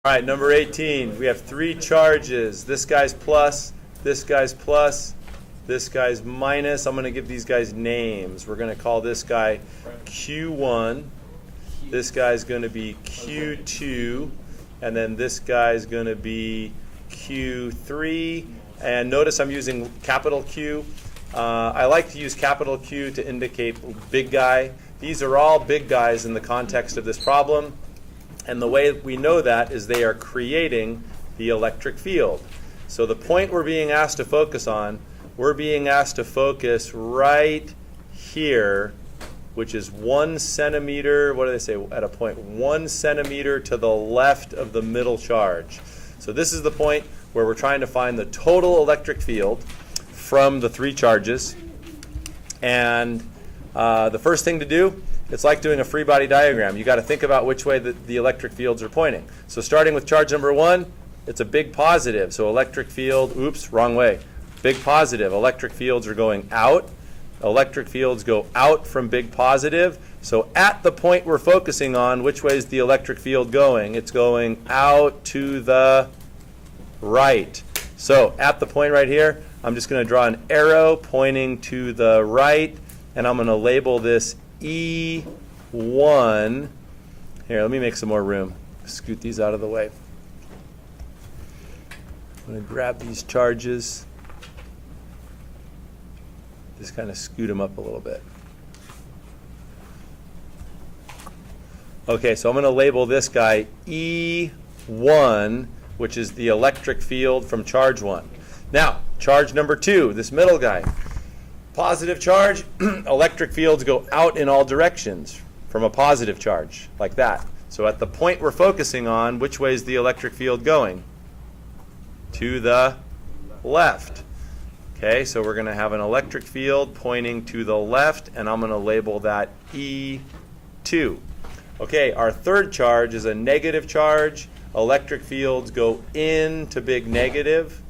All right, number 18. We have three charges. This guy's plus, this guy's plus, this guy's minus. I'm going to give these guys names. We're going to call this guy Q1. This guy's going to be Q2. And then this guy's going to be Q3. And notice I'm using capital Q. I like to use capital Q to indicate big guy. These are all big guys in the context of this problem. And the way we know that is they are creating the electric field. So the point we're being asked to focus on, we're being asked to focus right here, which is 1 centimeter, what do they say at a point? 1 centimeter to the left of the middle charge. So this is the point where we're trying to find the total electric field from the three charges. And the first thing to do, it's like doing a free body diagram. You got to think about which way the electric fields are pointing. So starting with charge number 1, it's a big positive. So electric field, oops, wrong way. Big positive. Electric fields are going out. Electric fields go out from big positive. So at the point we're focusing on, which way is the electric field going? It's going out to the right. So at the point right here, I'm just going to draw an arrow pointing to the right, and I'm going to label this E1. Here, let me make some more room. Scoot these out of the way. I'm going to grab these charges. Just kind of scoot them up a little bit. Okay, so I'm going to label this guy E1, which is the electric field from charge 1. Now, charge number 2, this middle guy. Positive charge, electric fields go out in all directions from a positive charge, like that. So at the point we're focusing on, which way is the electric field going? To the left. Okay, so we're going to have an electric field pointing to the left, and I'm going to label that E2. Okay, our third charge is a negative charge. Electric fields go into big negative,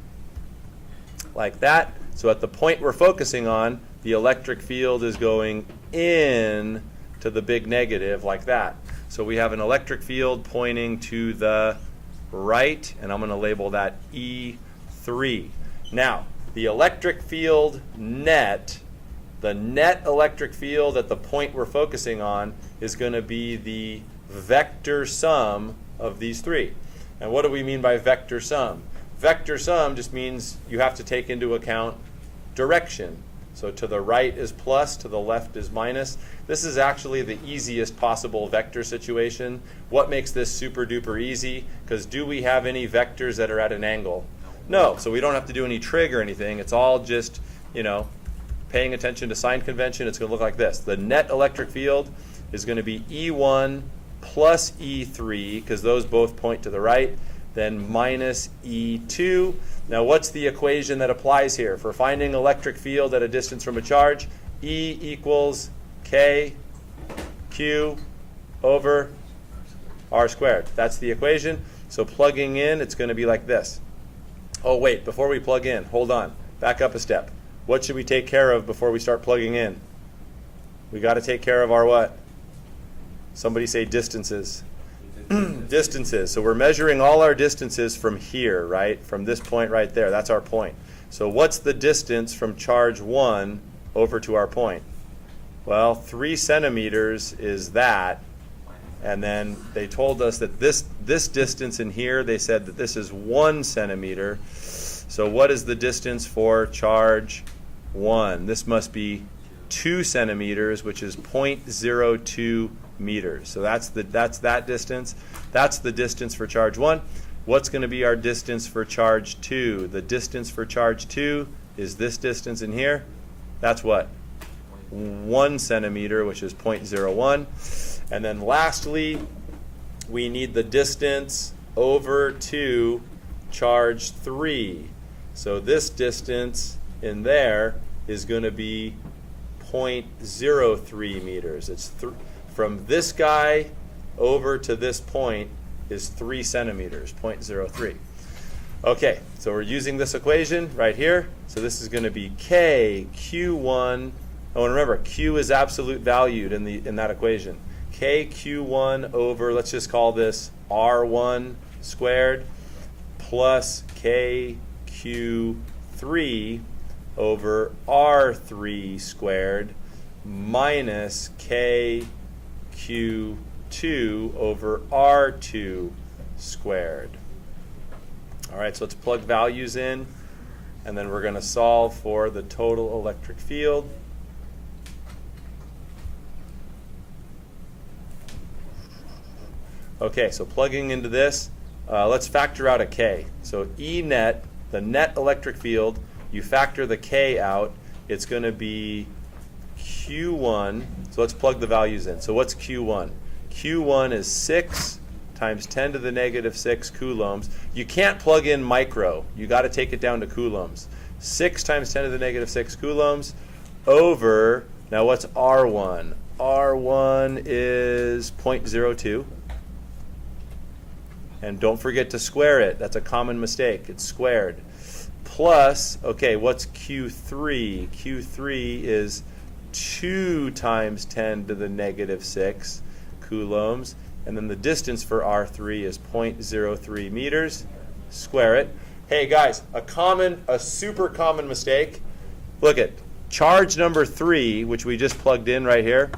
like that. So at the point we're focusing on, the electric field is going in to the big negative, like that. So we have an electric field pointing to the right, and I'm going to label that E3. Now, the electric field net, the net electric field at the point we're focusing on is going to be the vector sum of these three. And what do we mean by vector sum? Vector sum just means you have to take into account direction. So to the right is plus, to the left is minus. This is actually the easiest possible vector situation. What makes this super duper easy? Because do we have any vectors that are at an angle? No, so we don't have to do any trig or anything. It's all just, paying attention to sign convention. It's going to look like this. The net electric field is going to be E1 plus E3, because those both point to the right, then minus E2. Now what's the equation that applies here? For finding electric field at a distance from a charge, E equals K Q over R squared. That's the equation. So plugging in, it's going to be like this. Oh wait, before we plug in, hold on. Back up a step. What should we take care of before we start plugging in? We got to take care of our what? Somebody say distances. Distances. So we're measuring all our distances from here, right? From this point right there. That's our point. So what's the distance from charge 1 over to our point? Well, 3 centimeters is that. And then they told us that this distance in here, they said that this is 1 centimeter. So what is the distance for charge 1? This must be 2 centimeters, which is 0.02 meters. So that's that distance. That's the distance for charge 1. What's going to be our distance for charge 2? The distance for charge 2 is this distance in here. That's what? 1 centimeter, which is 0.01. And then lastly, we need the distance over to charge 3. So this distance in there is going to be 0.03 meters. It's from this guy over to this point is 3 centimeters, 0.03. Okay, so we're using this equation right here. So this is going to be K Q1. Oh, and remember, Q is absolute valued in that equation. KQ1 over, let's just call this R1 squared plus KQ3 over R3 squared minus KQ2 over R2 squared. All right, so let's plug values in, and then we're going to solve for the total electric field. Okay, so plugging into this, let's factor out a K. So E net, the net electric field, you factor the K out, it's going to be Q1. So let's plug the values in. So what's Q1? Q1 is 6 times 10 to the negative 6 coulombs. You can't plug in micro. You got to take it down to coulombs. 6 times 10 to the negative 6 coulombs over, now what's R1? R1 is 0.02. And don't forget to square it. That's a common mistake. It's squared. Plus, okay, what's Q3? Q3 is 2 times 10 to the negative 6 coulombs. And then the distance for R3 is 0.03 meters. Square it. Hey guys, a super common mistake. Look at charge number 3, which we just plugged in right here.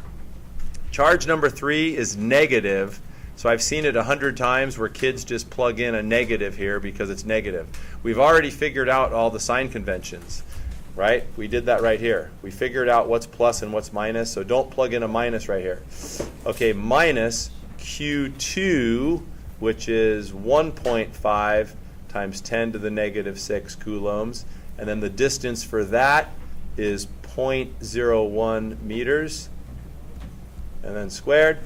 Charge number 3 is negative. So I've seen it 100 times where kids just plug in a negative here because it's negative. We've already figured out all the sign conventions, right? We did that right here. We figured out what's plus and what's minus, so don't plug in a minus right here. Okay, minus Q2, which is 1.5 times 10 to the negative 6 coulombs. And then the distance for that is 0.01 meters. And then squared.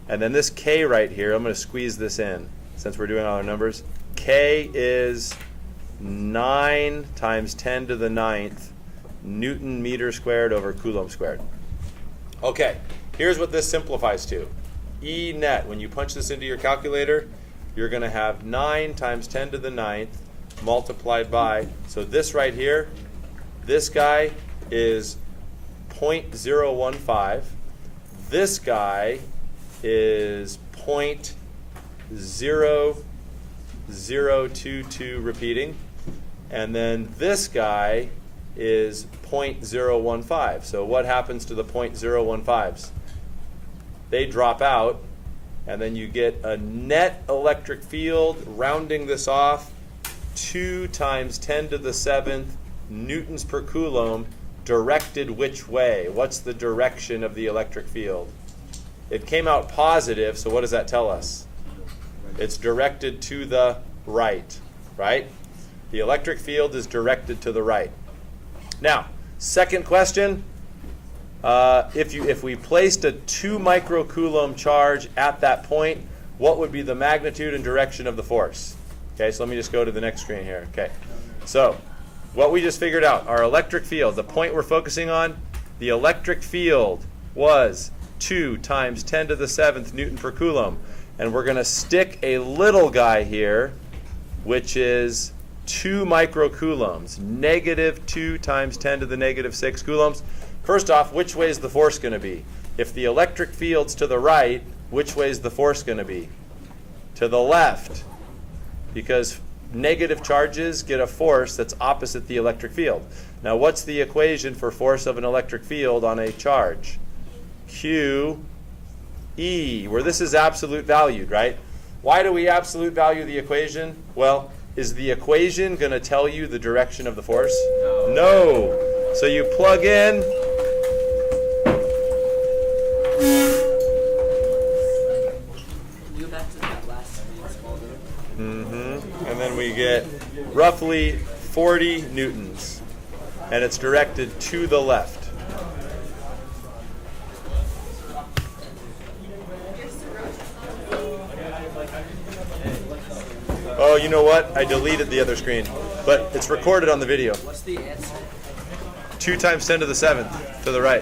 And then this K right here, I'm going to squeeze this in since we're doing all our numbers. K is 9 times 10 to the 9th Newton meter squared over Coulomb squared. Okay, here's what this simplifies to. E net, when you punch this into your calculator, you're going to have 9 times 10 to the 9th multiplied by, so this right here, this guy is 0.015. This guy is 0.0022 repeating, and then this guy is 0.015. So what happens to the 0.015s? They drop out, and then you get a net electric field, rounding this off, 2 times 10 to the 7th newtons per coulomb, directed which way? What's the direction of the electric field? It came out positive, so what does that tell us? It's directed to the right, right? The electric field is directed to the right. Now, second question, if we placed a 2 microcoulomb charge at that point, what would be the magnitude and direction of the force? Okay, so let me just go to the next screen here. Okay, so what we just figured out, our electric field, the point we're focusing on, the electric field was 2 times 10 to the 7th Newton per Coulomb. And we're going to stick a little guy here, which is 2 microcoulombs, negative 2 times 10 to the negative 6 coulombs. First off, which way is the force going to be? If the electric field's to the right, which way is the force going to be? To the left, because negative charges get a force that's opposite the electric field. Now, what's the equation for force of an electric field on a charge? Q E, where this is absolute valued, right? Why do we absolute value the equation? Well, is the equation going to tell you the direction of the force? No. So you plug in. And then we get roughly 40 newtons. And it's directed to the left. Oh, you know what? I deleted the other screen, but it's recorded on the video. What's the answer? 2 times 10 to the 7th to the right.